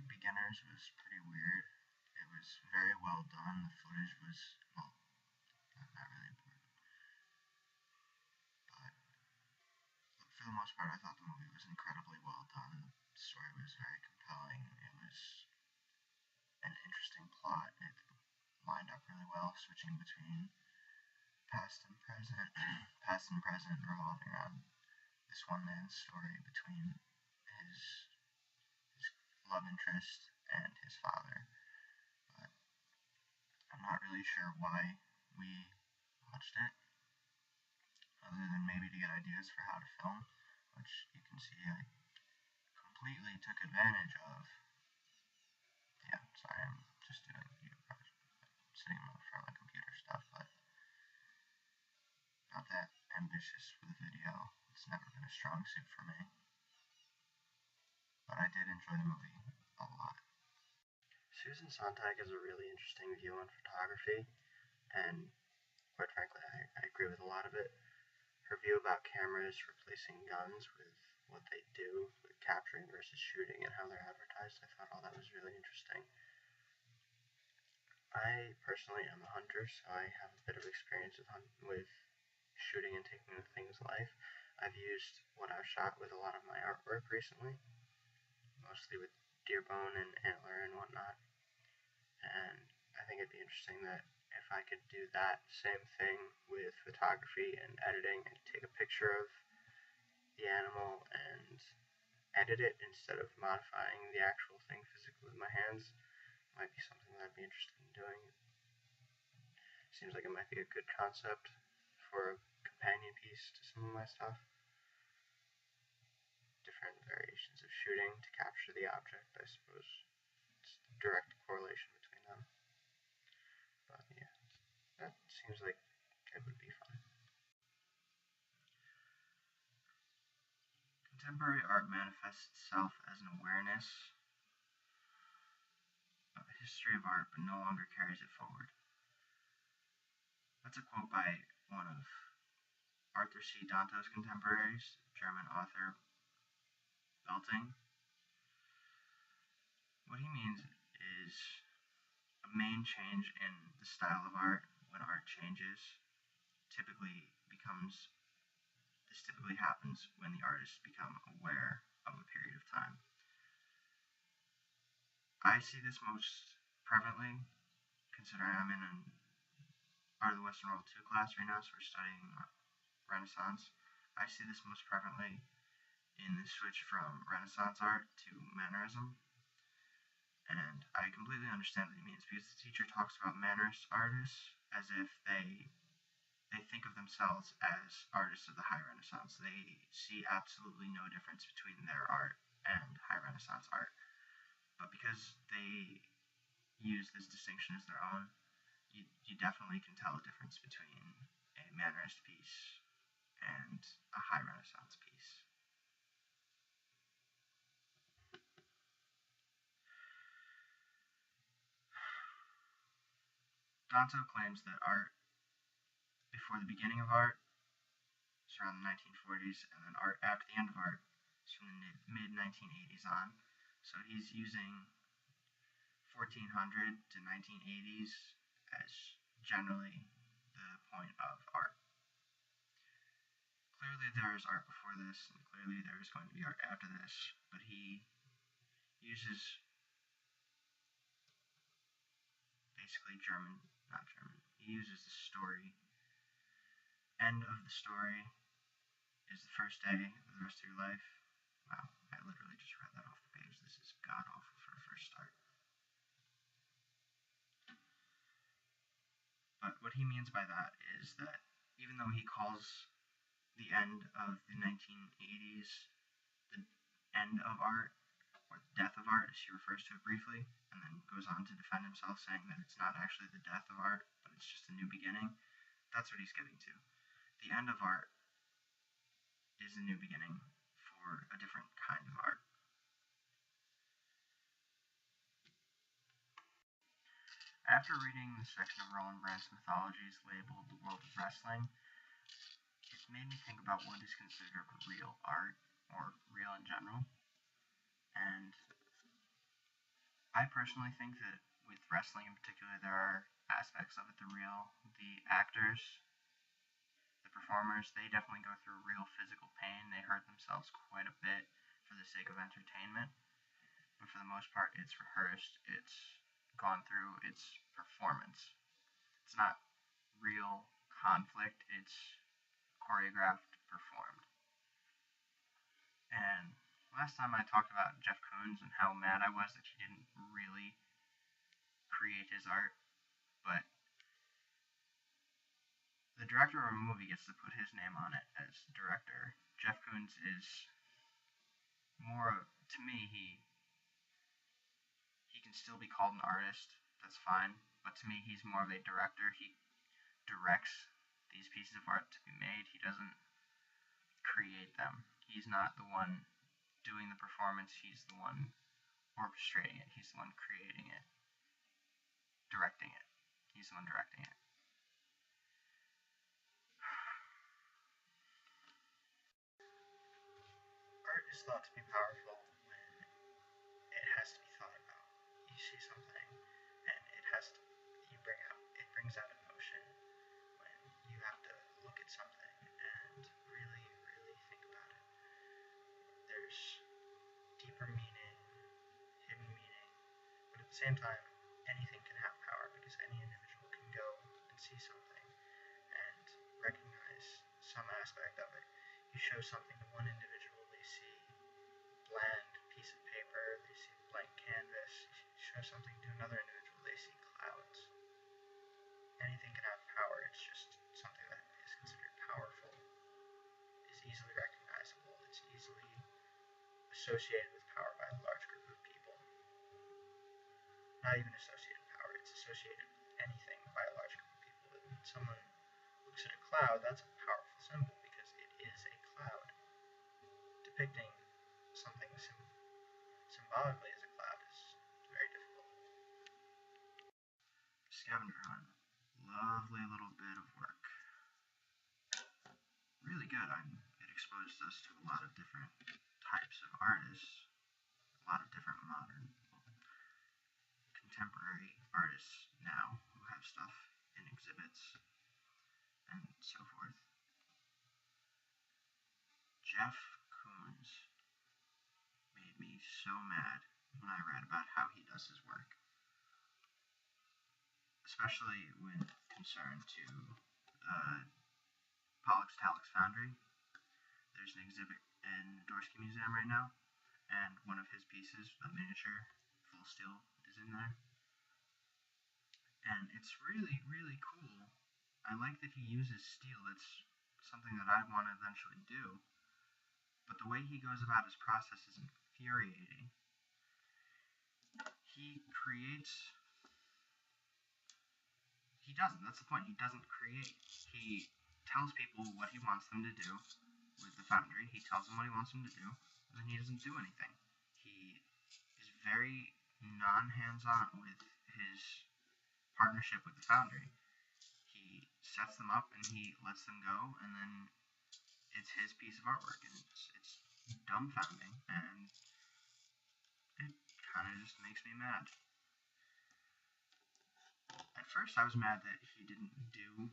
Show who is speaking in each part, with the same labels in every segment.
Speaker 1: Beginners was pretty weird. It was very well done. The footage was, well, not really important. But for the most part, I thought the movie was incredibly well done. The story was very compelling. It was an interesting plot. It lined up really well, switching between past and present revolving around this one man's story between his love interest and his father. But I'm not really sure why we watched it, other than maybe to get ideas for how to film, which you can see I completely took advantage of. Yeah, sorry, I'm just doing sitting in front of my computer stuff, but not that ambitious with a video. It's never been a strong suit for me. But I did enjoy the movie a lot. Susan Sontag has a really interesting view on photography, and quite frankly, I agree with a lot of it. Her view about cameras replacing guns with what they do, with capturing versus shooting, and how they're advertised, I thought all that was really interesting. I personally am a hunter, so I have a bit of experience with shooting and taking things life. I've used what I've shot with a lot of my artwork recently, mostly with deer bone and antler and whatnot. And I think it'd be interesting that if I could do that same thing with photography and editing, and take a picture of the animal and edit it instead of modifying the actual thing physically with my hands, might be something that I'd be interested in doing. Seems like it might be a good concept for a companion piece to some of my stuff. Different variations of shooting to capture the object, I suppose. It's a direct correlation between them. But yeah, that seems like it would be fun. Contemporary art manifests itself as an awareness of the history of art, but no longer carries it forward. That's a quote by one of Arthur C. Danto's contemporaries, German author Belting. What he means is a main change in the style of art when art changes typically happens when the artists become aware of a period of time. I see this most prevalently, considering I'm in an Art of the Western World 2 class right now, so we're studying Renaissance. I see this most prevalently in the switch from Renaissance art to Mannerism. And I completely understand what he means, because the teacher talks about Mannerist artists as if they think of themselves as artists of the High Renaissance. They see absolutely no difference between their art and High Renaissance art. But because they use this distinction as their own, you definitely can tell a difference between a Mannerist piece and a High Renaissance piece. Danto claims that art before the beginning of art is around the 1940s, and then art after the end of art is from the mid-1980s on. So he's using 1400 to 1980s as generally the point of art. Clearly there is art before this, and clearly there is going to be art after this, but he uses basically he uses the story. End of the story is the first day of the rest of your life. Wow, I literally just read that off the page. This is god-awful for a first start. But what he means by that is that even though he calls the end of the 1980s the end of art, or the death of art, as he refers to it briefly, and then goes on to defend himself, saying that it's not actually the death of art, but it's just a new beginning, that's what he's getting to. The end of art is a new beginning for a different kind of art. After reading the section of Roland Brandt's mythologies labeled The World of Wrestling, it made me think about what is considered real art, or real in general. And I personally think that with wrestling in particular, there are aspects of it the actors, the performers, they definitely go through real physical pain. They hurt themselves quite a bit for the sake of entertainment. But for the most part, it's rehearsed. It's gone through its performance. It's not real conflict. It's choreographed, performed. And last time I talked about Jeff Koons and how mad I was that he didn't really create his art, but the director of a movie gets to put his name on it as director. Jeff Koons is more, to me, he can still be called an artist, that's fine, but to me he's more of a director. He directs these pieces of art to be made. He doesn't create them. He's not the one doing the performance, he's the one orchestrating it, he's the one creating it, directing it. He's the one directing it. Art is thought to be powerful when it has to be thought about. You see something and it brings out emotion when you have to look at something and really, really think about it. There's deeper meaning, hidden meaning, but at the same time, anything can have power because any individual can go and see something and recognize some aspect of it. You show something to one individual, they see bland piece of paper, they see blank canvas. You show something to another individual, they see clouds. Anything can have power, it's just something that is considered powerful, is easily recognizable, it's easily associated with power by a large group of people. Not even associated with power, it's associated with anything by a large group of people. When someone looks at a cloud, that's a powerful symbol because it is a cloud. Depicting something symbolically as a cloud is very difficult. Scavenger hunt. Lovely little bit of work. Really good. It exposed us to a lot of different types of artists, a lot of different modern, contemporary artists now who have stuff in exhibits and so forth. Jeff Koons made me so mad when I read about how he does his work, especially with concern to Pollux Talix Foundry. There's an exhibit in the Dorsky Museum right now, and one of his pieces, a miniature, full steel, is in there. And it's really, really cool. I like that he uses steel. It's something that I'd want to eventually do. But the way he goes about his process is infuriating. He creates... He doesn't. That's the point. He doesn't create. He tells people what he wants them to do with the foundry. He tells them what he wants them to do, and then he doesn't do anything. He is very non-hands-on with his partnership with the foundry. He sets them up and he lets them go, and then it's his piece of artwork, and it's dumbfounding, and it kind of just makes me mad. At first I was mad that he didn't do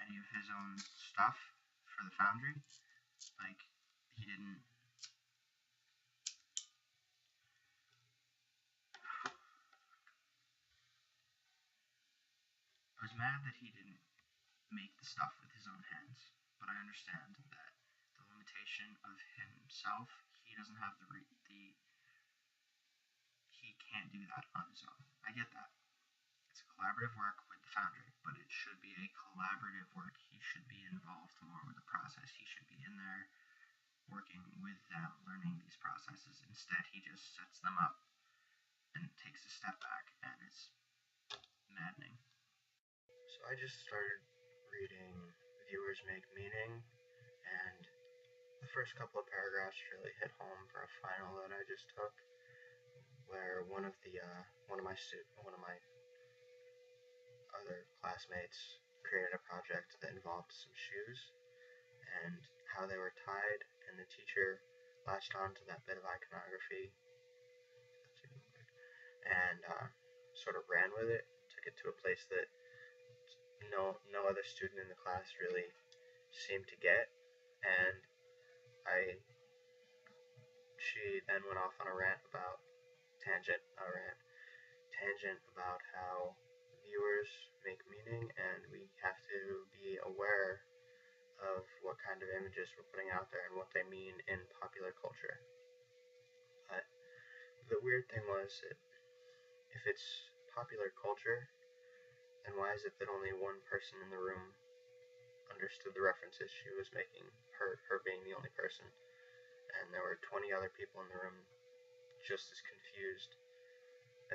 Speaker 1: any of his own stuff for the foundry. Like, he didn't... I was mad that he didn't make the stuff with his own hands, but I understand that the limitation of himself, he doesn't have he can't do that on his own. I get that. It's a collaborative work with the foundry, but it should be a collaborative work. He should be involved more with the process. He should be in there working with them, learning these processes. Instead, he just sets them up and takes a step back, and it's maddening. So I just started reading Viewers Make Meaning, and the first couple of paragraphs really hit home for a final that I just took, where one of my other classmates created a project that involved some shoes and how they were tied, and the teacher latched on to that bit of iconography and sort of ran with it, took it to a place that no other student in the class really seemed to get, and she then went off on a tangent about how viewers make meaning, and we have to be aware of what kind of images we're putting out there and what they mean in popular culture. But the weird thing was that if it's popular culture, then why is it that only one person in the room understood the references she was making, her being the only person, and there were 20 other people in the room just as confused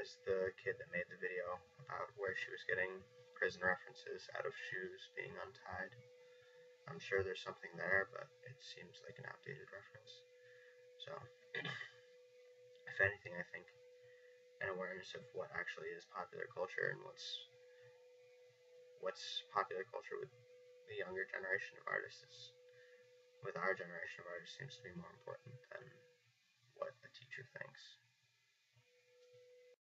Speaker 1: as the kid that made the video about where she was getting prison references out of shoes being untied. I'm sure there's something there, but it seems like an outdated reference. So, if anything, I think an awareness of what actually is popular culture and what's popular culture with the younger generation of artists, with our generation of artists, seems to be more important